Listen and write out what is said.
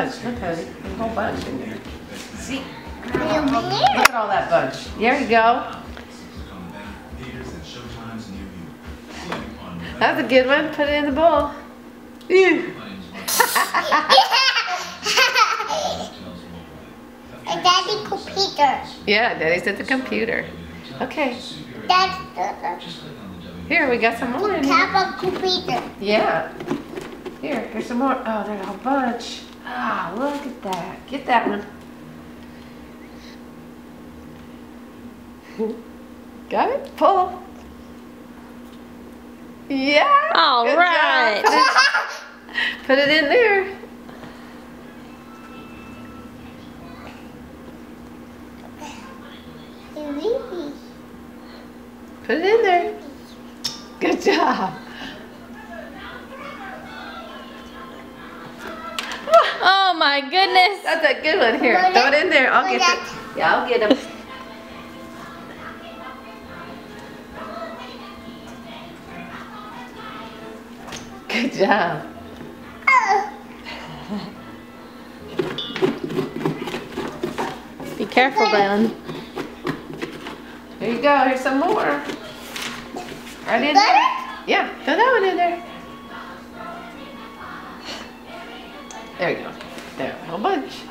bunch. Look, honey. There's a whole bunch in there. See? Look at all that bunch. There you go. That's a good one. Put it in the bowl. Ew. Daddy computer. Yeah, Daddy's at the computer. Okay. That's Here, we got some more in here. have a computer. Yeah. Here, here's some more. Oh, there's a whole bunch. Ah, look at that. Get that one. Got it? Pull. Yeah. All good right. job. Put it in there. Put it in there. Good job. Oh my goodness. That's a good one. Here, throw it in there. I'll get it. Yeah, I'll get him. Good job. Be careful, Dylan. There you go. Here's some more. Right in there. Yeah, throw that one in there. There you go. There, a whole bunch.